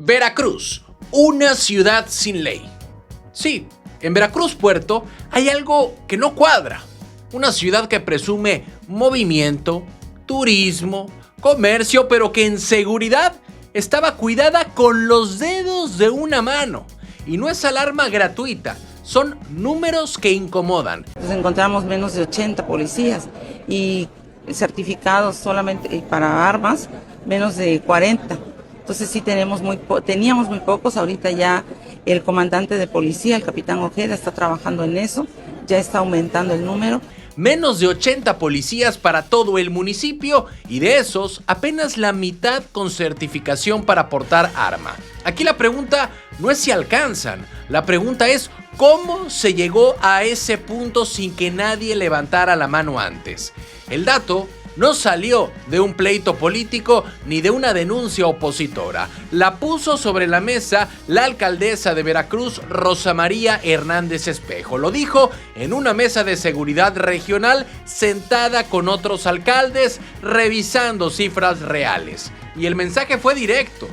Veracruz, una ciudad sin ley. Sí, en Veracruz Puerto hay algo que no cuadra. Una ciudad que presume movimiento, turismo, comercio, pero que en seguridad estaba cuidada con los dedos de una mano. Y no es alarma gratuita, son números que incomodan. Nos encontramos menos de 80 policías y certificados solamente para armas, menos de 40. Entonces sí teníamos muy pocos. Ahorita ya el comandante de policía, el capitán Ojeda, está trabajando en eso, ya está aumentando el número. Menos de 80 policías para todo el municipio y de esos apenas la mitad con certificación para portar arma. Aquí la pregunta no es si alcanzan, la pregunta es cómo se llegó a ese punto sin que nadie levantara la mano antes. El dato no salió de un pleito político ni de una denuncia opositora. La puso sobre la mesa la alcaldesa de Veracruz, Rosa María Hernández Espejo. Lo dijo en una mesa de seguridad regional sentada con otros alcaldes revisando cifras reales. Y el mensaje fue directo.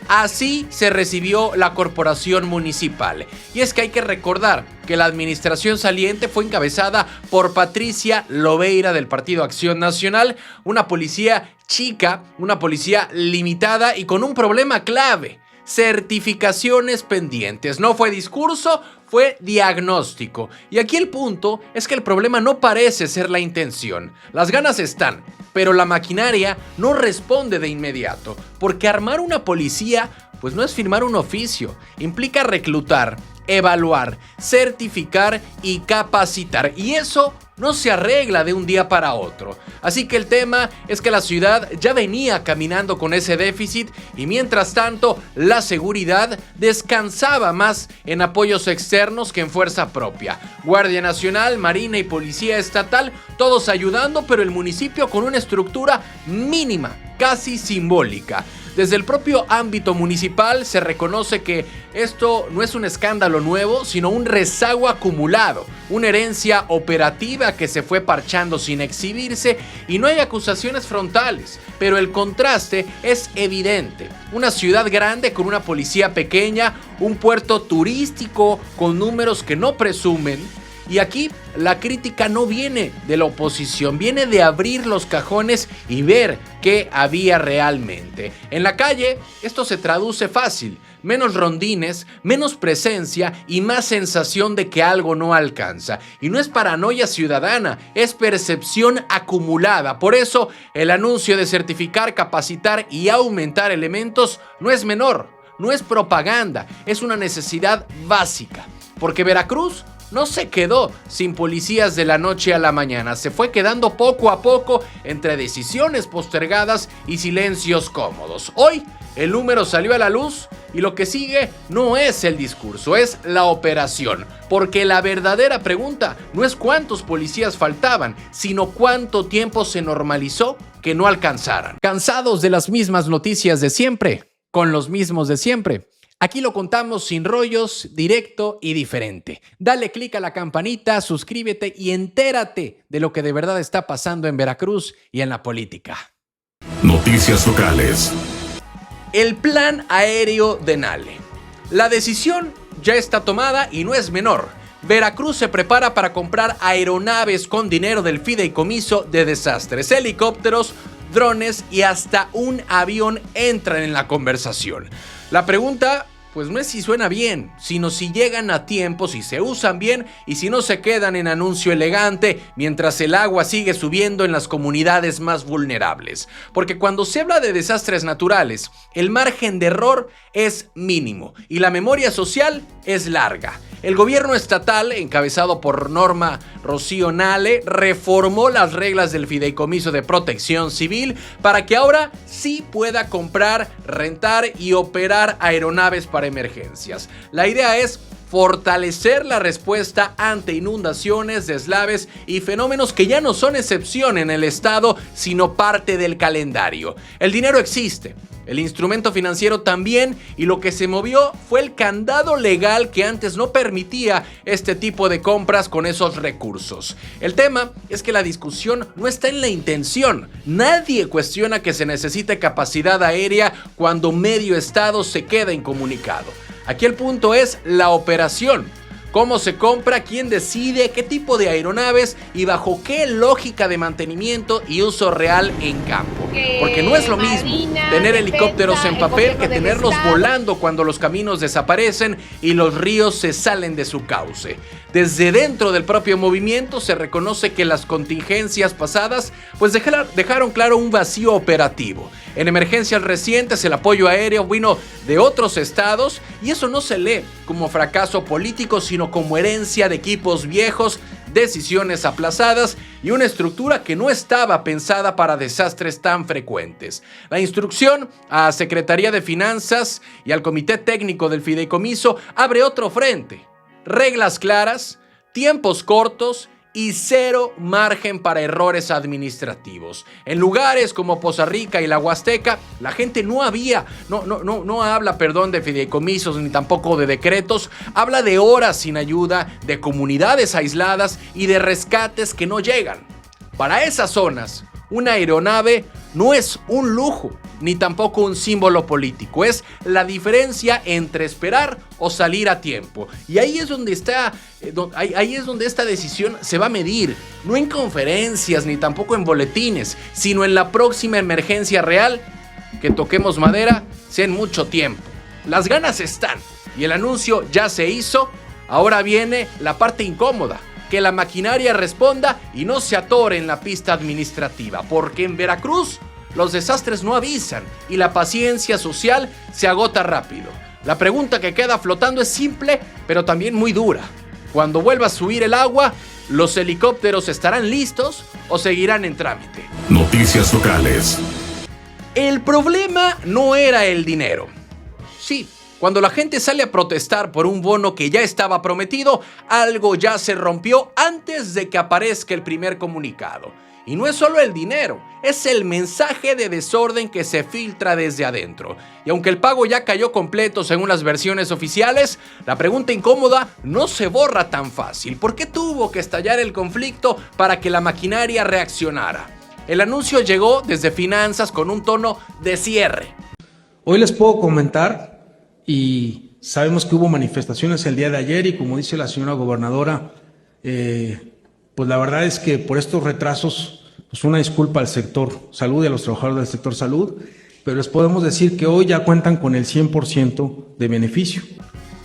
Así se recibió la corporación municipal. Y es que hay que recordar que la administración saliente fue encabezada por Patricia Lobeira del Partido Acción Nacional, una policía chica, una policía limitada y con un problema clave: certificaciones pendientes. No fue discurso, fue diagnóstico. Y aquí el punto es que el problema no parece ser la intención. Las ganas están, pero la maquinaria no responde de inmediato. Porque armar una policía, pues no es firmar un oficio. Implica reclutar, evaluar, certificar y capacitar. Y eso no se arregla de un día para otro. Así que el tema es que la ciudad ya venía caminando con ese déficit y mientras tanto la seguridad descansaba más en apoyos externos que en fuerza propia. Guardia Nacional, Marina y Policía Estatal, todos ayudando, pero el municipio con una estructura mínima, casi simbólica. Desde el propio ámbito municipal se reconoce que esto no es un escándalo nuevo, sino un rezago acumulado, una herencia operativa que se fue parchando sin exhibirse y no hay acusaciones frontales, pero el contraste es evidente. Una ciudad grande con una policía pequeña, un puerto turístico con números que no presumen. Y aquí la crítica no viene de la oposición, viene de abrir los cajones y ver qué había realmente. En la calle esto se traduce fácil: menos rondines, menos presencia y más sensación de que algo no alcanza. Y no es paranoia ciudadana, es percepción acumulada. Por eso el anuncio de certificar, capacitar y aumentar elementos no es menor, no es propaganda, es una necesidad básica. Porque Veracruz no se quedó sin policías de la noche a la mañana, se fue quedando poco a poco entre decisiones postergadas y silencios cómodos. Hoy el número salió a la luz y lo que sigue no es el discurso, es la operación. Porque la verdadera pregunta no es cuántos policías faltaban, sino cuánto tiempo se normalizó que no alcanzaran. ¿Cansados de las mismas noticias de siempre? ¿Con los mismos de siempre? Aquí lo contamos sin rollos, directo y diferente. Dale click a la campanita, suscríbete y entérate de lo que de verdad está pasando en Veracruz y en la política. Noticias locales. El plan aéreo de Nale. La decisión ya está tomada y no es menor. Veracruz se prepara para comprar aeronaves con dinero del fideicomiso de desastres. Helicópteros, drones y hasta un avión entran en la conversación. La pregunta, pues no es si suena bien, sino si llegan a tiempo, si se usan bien y si no se quedan en anuncio elegante mientras el agua sigue subiendo en las comunidades más vulnerables. Porque cuando se habla de desastres naturales, el margen de error es mínimo y la memoria social es larga. El gobierno estatal, encabezado por Norma Rocío Nale, reformó las reglas del Fideicomiso de Protección Civil para que ahora sí pueda comprar, rentar y operar aeronaves para emergencias. La idea es fortalecer la respuesta ante inundaciones, deslaves y fenómenos que ya no son excepción en el estado, sino parte del calendario. El dinero existe, el instrumento financiero también, y lo que se movió fue el candado legal que antes no permitía este tipo de compras con esos recursos. El tema es que la discusión no está en la intención. Nadie cuestiona que se necesite capacidad aérea cuando medio estado se queda incomunicado. Aquí el punto es la operación. ¿Cómo se compra? ¿Quién decide? ¿Qué tipo de aeronaves? ¿Y bajo qué lógica de mantenimiento y uso real en campo? Porque no es lo mismo tener helicópteros en papel que tenerlos volando cuando los caminos desaparecen y los ríos se salen de su cauce. Desde dentro del propio movimiento se reconoce que las contingencias pasadas pues dejaron claro un vacío operativo. En emergencias recientes el apoyo aéreo vino de otros estados y eso no se lee como fracaso político, sino como herencia de equipos viejos, decisiones aplazadas y una estructura que no estaba pensada para desastres tan frecuentes. La instrucción a Secretaría de Finanzas y al Comité Técnico del Fideicomiso abre otro frente. Reglas claras, tiempos cortos y cero margen para errores administrativos. En lugares como Poza Rica y la Huasteca, la gente no habla de fideicomisos ni tampoco de decretos, habla de horas sin ayuda, de comunidades aisladas y de rescates que no llegan. Para esas zonas, una aeronave no es un lujo, ni tampoco un símbolo político. Es la diferencia entre esperar o salir a tiempo. Y ahí es donde esta decisión se va a medir. No en conferencias, ni tampoco en boletines, sino en la próxima emergencia real, que toquemos madera, sea en mucho tiempo. Las ganas están y el anuncio ya se hizo. Ahora viene la parte incómoda. Que la maquinaria responda y no se atore en la pista administrativa, porque en Veracruz los desastres no avisan y la paciencia social se agota rápido. La pregunta que queda flotando es simple, pero también muy dura. Cuando vuelva a subir el agua, ¿los helicópteros estarán listos o seguirán en trámite? Noticias locales. El problema no era el dinero. Sí. Cuando la gente sale a protestar por un bono que ya estaba prometido, algo ya se rompió antes de que aparezca el primer comunicado. Y no es solo el dinero, es el mensaje de desorden que se filtra desde adentro. Y aunque el pago ya cayó completo según las versiones oficiales, la pregunta incómoda no se borra tan fácil. ¿Por qué tuvo que estallar el conflicto para que la maquinaria reaccionara? El anuncio llegó desde finanzas con un tono de cierre. Hoy les puedo comentar, y sabemos que hubo manifestaciones el día de ayer y como dice la señora gobernadora, pues la verdad es que por estos retrasos, pues una disculpa al sector salud y a los trabajadores del sector salud, pero les podemos decir que hoy ya cuentan con el 100% de beneficio.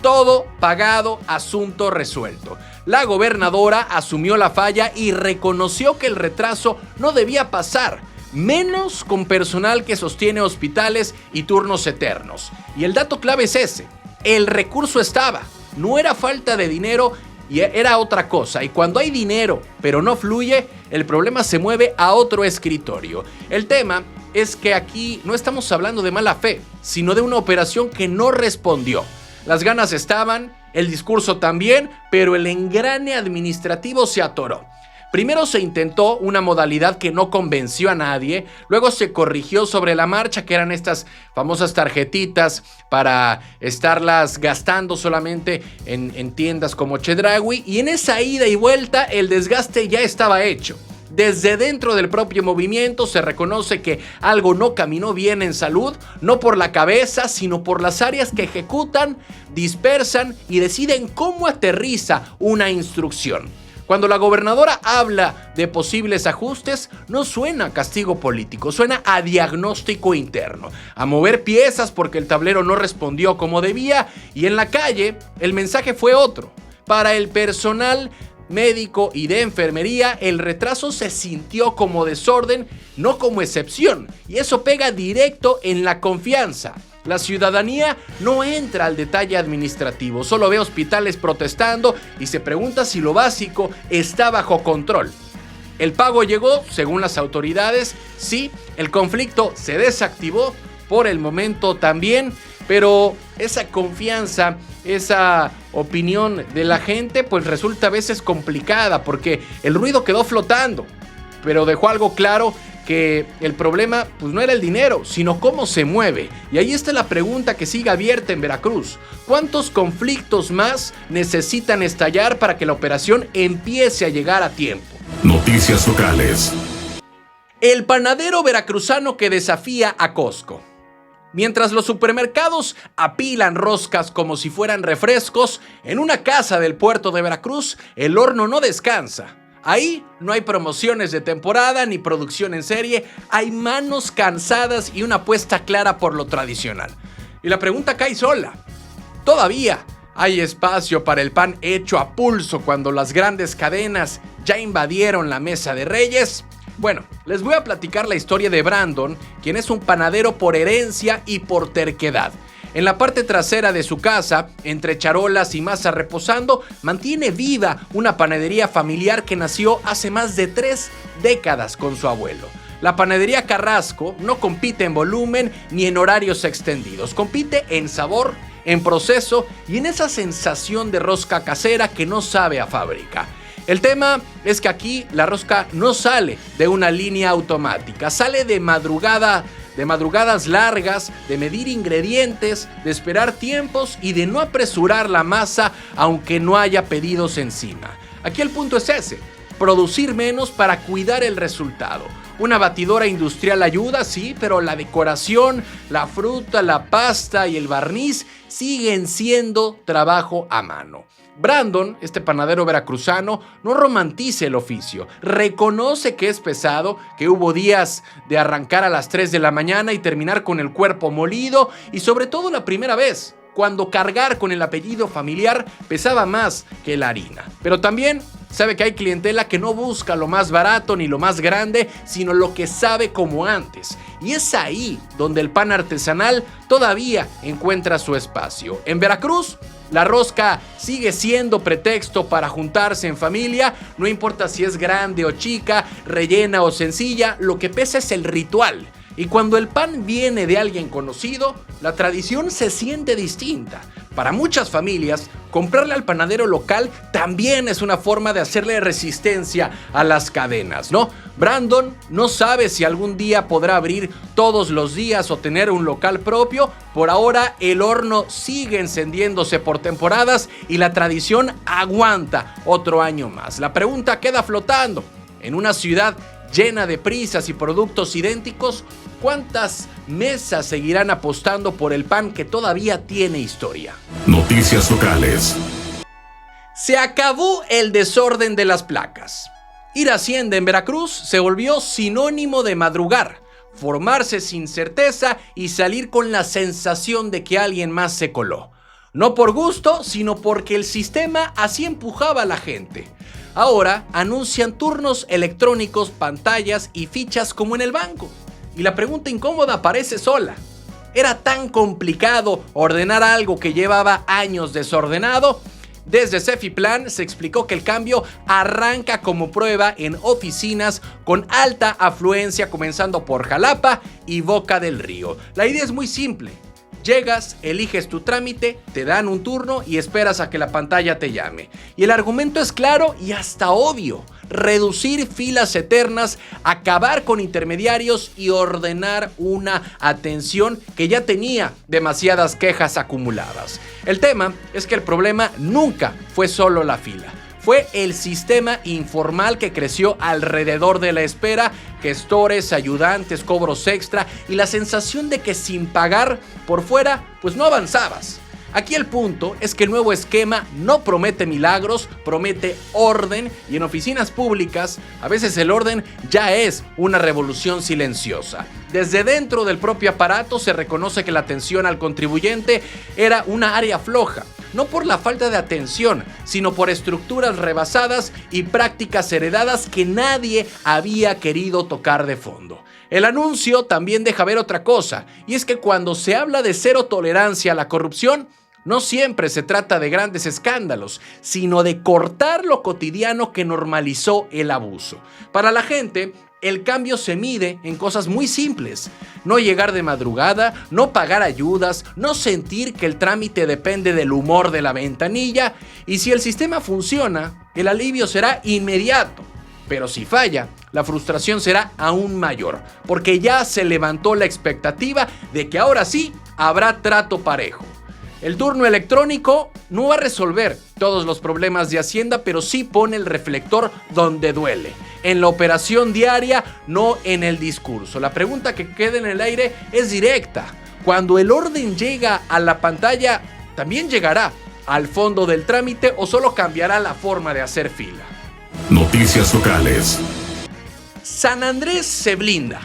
Todo pagado, asunto resuelto. La gobernadora asumió la falla y reconoció que el retraso no debía pasar, menos con personal que sostiene hospitales y turnos eternos. Y el dato clave es ese: el recurso estaba, no era falta de dinero y era otra cosa. Y cuando hay dinero pero no fluye, el problema se mueve a otro escritorio. El tema es que aquí no estamos hablando de mala fe, sino de una operación que no respondió. Las ganas estaban, el discurso también, pero el engrane administrativo se atoró. Primero se intentó una modalidad que no convenció a nadie, luego se corrigió sobre la marcha, que eran estas famosas tarjetitas para estarlas gastando solamente en tiendas como Chedraui, y en esa ida y vuelta el desgaste ya estaba hecho. Desde dentro del propio movimiento se reconoce que algo no caminó bien en salud, no por la cabeza, sino por las áreas que ejecutan, dispersan y deciden cómo aterriza una instrucción. Cuando la gobernadora habla de posibles ajustes, no suena a castigo político, suena a diagnóstico interno, a mover piezas porque el tablero no respondió como debía, y en la calle el mensaje fue otro. Para el personal médico y de enfermería, el retraso se sintió como desorden, no como excepción, y eso pega directo en la confianza. La ciudadanía no entra al detalle administrativo, solo ve hospitales protestando y se pregunta si lo básico está bajo control. El pago llegó, según las autoridades, sí, el conflicto se desactivó por el momento también, pero esa confianza esa opinión de la gente pues resulta a veces complicada porque el ruido quedó flotando, pero dejó algo claro, que el problema pues no era el dinero, sino cómo se mueve. Y ahí está la pregunta que sigue abierta en Veracruz. ¿Cuántos conflictos más necesitan estallar para que la operación empiece a llegar a tiempo? Noticias locales. El panadero veracruzano que desafía a Costco. Mientras los supermercados apilan roscas como si fueran refrescos, en una casa del puerto de Veracruz, el horno no descansa. Ahí no hay promociones de temporada ni producción en serie, hay manos cansadas y una apuesta clara por lo tradicional. Y la pregunta cae sola. ¿Todavía hay espacio para el pan hecho a pulso cuando las grandes cadenas ya invadieron la mesa de reyes? Bueno, les voy a platicar la historia de Brandon, quien es un panadero por herencia y por terquedad. En la parte trasera de su casa, entre charolas y masa reposando, mantiene viva una panadería familiar que nació hace más de 3 décadas con su abuelo. La panadería Carrasco no compite en volumen ni en horarios extendidos, compite en sabor, en proceso y en esa sensación de rosca casera que no sabe a fábrica. El tema es que aquí la rosca no sale de una línea automática, sale de madrugadas largas, de medir ingredientes, de esperar tiempos y de no apresurar la masa aunque no haya pedidos encima. Aquí el punto es ese, producir menos para cuidar el resultado. Una batidora industrial ayuda, sí, pero la decoración, la fruta, la pasta y el barniz siguen siendo trabajo a mano. Brandon, este panadero veracruzano, no romantiza el oficio, reconoce que es pesado, que hubo días de arrancar a las 3 de la mañana y terminar con el cuerpo molido y sobre todo la primera vez, cuando cargar con el apellido familiar pesaba más que la harina. Pero también sabe que hay clientela que no busca lo más barato ni lo más grande, sino lo que sabe como antes. Y es ahí donde el pan artesanal todavía encuentra su espacio. En Veracruz, la rosca sigue siendo pretexto para juntarse en familia, no importa si es grande o chica, rellena o sencilla, lo que pesa es el ritual. Y cuando el pan viene de alguien conocido, la tradición se siente distinta. Para muchas familias, comprarle al panadero local también es una forma de hacerle resistencia a las cadenas, ¿no? Brandon no sabe si algún día podrá abrir todos los días o tener un local propio. Por ahora, el horno sigue encendiéndose por temporadas y la tradición aguanta otro año más. La pregunta queda flotando. En una ciudad llena de prisas y productos idénticos, ¿cuántas mesas seguirán apostando por el pan que todavía tiene historia? Noticias locales. Se acabó el desorden de las placas. Ir a Hacienda en Veracruz se volvió sinónimo de madrugar, formarse sin certeza y salir con la sensación de que alguien más se coló. No por gusto, sino porque el sistema así empujaba a la gente. Ahora anuncian turnos electrónicos, pantallas y fichas como en el banco. Y la pregunta incómoda parece sola. ¿Era tan complicado ordenar algo que llevaba años desordenado? Desde Cefiplan se explicó que el cambio arranca como prueba en oficinas con alta afluencia, comenzando por Jalapa y Boca del Río. La idea es muy simple. Llegas, eliges tu trámite, te dan un turno y esperas a que la pantalla te llame. Y el argumento es claro y hasta obvio. Reducir filas eternas, acabar con intermediarios y ordenar una atención que ya tenía demasiadas quejas acumuladas. El tema es que el problema nunca fue solo la fila. Fue el sistema informal que creció alrededor de la espera, gestores, ayudantes, cobros extra y la sensación de que sin pagar por fuera, pues no avanzabas. Aquí el punto es que el nuevo esquema no promete milagros, promete orden y en oficinas públicas a veces el orden ya es una revolución silenciosa. Desde dentro del propio aparato se reconoce que la atención al contribuyente era una área floja. No por la falta de atención, sino por estructuras rebasadas y prácticas heredadas que nadie había querido tocar de fondo. El anuncio también deja ver otra cosa, y es que cuando se habla de cero tolerancia a la corrupción, no siempre se trata de grandes escándalos, sino de cortar lo cotidiano que normalizó el abuso. Para la gente, El cambio se mide en cosas muy simples. No llegar de madrugada, no pagar ayudas, no sentir que el trámite depende del humor de la ventanilla, y si el sistema funciona, el alivio será inmediato. Pero si falla, la frustración será aún mayor, porque ya se levantó la expectativa de que ahora sí habrá trato parejo. El turno electrónico no va a resolver todos los problemas de Hacienda, pero sí pone el reflector donde duele. En la operación diaria, no en el discurso. La pregunta que queda en el aire es directa. Cuando el orden llega a la pantalla, ¿también llegará al fondo del trámite o solo cambiará la forma de hacer fila? Noticias locales. San Andrés se blinda.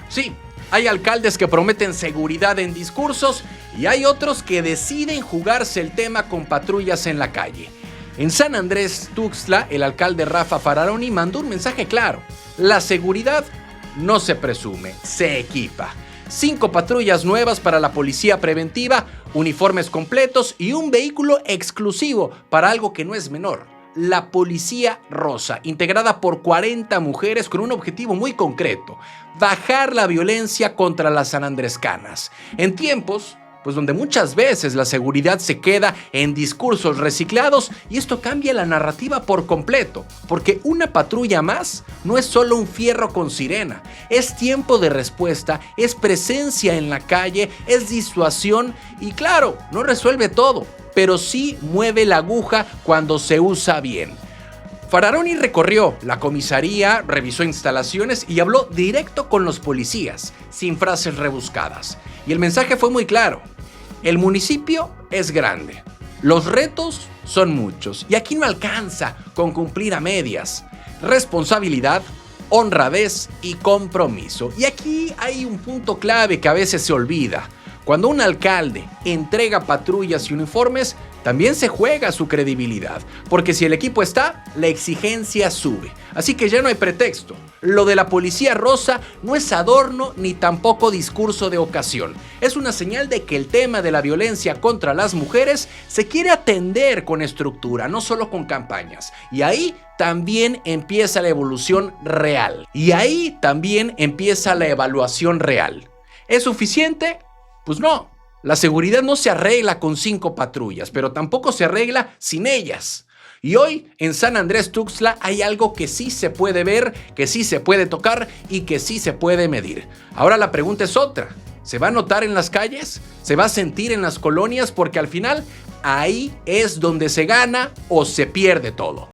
Sí, hay alcaldes que prometen seguridad en discursos y hay otros que deciden jugarse el tema con patrullas en la calle. En San Andrés Tuxtla, el alcalde Rafa Fararoni mandó un mensaje claro. La seguridad no se presume, se equipa. 5 patrullas nuevas para la policía preventiva, uniformes completos y un vehículo exclusivo para algo que no es menor. La Policía Rosa, integrada por 40 mujeres con un objetivo muy concreto: bajar la violencia contra las sanandrescanas. En tiempos donde muchas veces la seguridad se queda en discursos reciclados, y esto cambia la narrativa por completo, porque una patrulla más no es solo un fierro con sirena, es tiempo de respuesta, es presencia en la calle, es disuasión y claro, no resuelve todo, pero sí mueve la aguja cuando se usa bien. Fararoni recorrió la comisaría, revisó instalaciones y habló directo con los policías, sin frases rebuscadas. Y el mensaje fue muy claro: el municipio es grande, los retos son muchos y aquí no alcanza con cumplir a medias. Responsabilidad, honradez y compromiso. Y aquí hay un punto clave que a veces se olvida. Cuando un alcalde entrega patrullas y uniformes, también se juega su credibilidad, porque si el equipo está, la exigencia sube. Así que ya no hay pretexto. Lo de la Policía Rosa no es adorno ni tampoco discurso de ocasión. Es una señal de que el tema de la violencia contra las mujeres se quiere atender con estructura, no solo con campañas. Y ahí también empieza la evolución real. Y ahí también empieza la evaluación real. ¿Es suficiente? Pues no. La seguridad no se arregla con 5 patrullas, pero tampoco se arregla sin ellas. Y hoy en San Andrés Tuxtla hay algo que sí se puede ver, que sí se puede tocar y que sí se puede medir. Ahora la pregunta es otra: ¿se va a notar en las calles? ¿Se va a sentir en las colonias? Porque al final ahí es donde se gana o se pierde todo.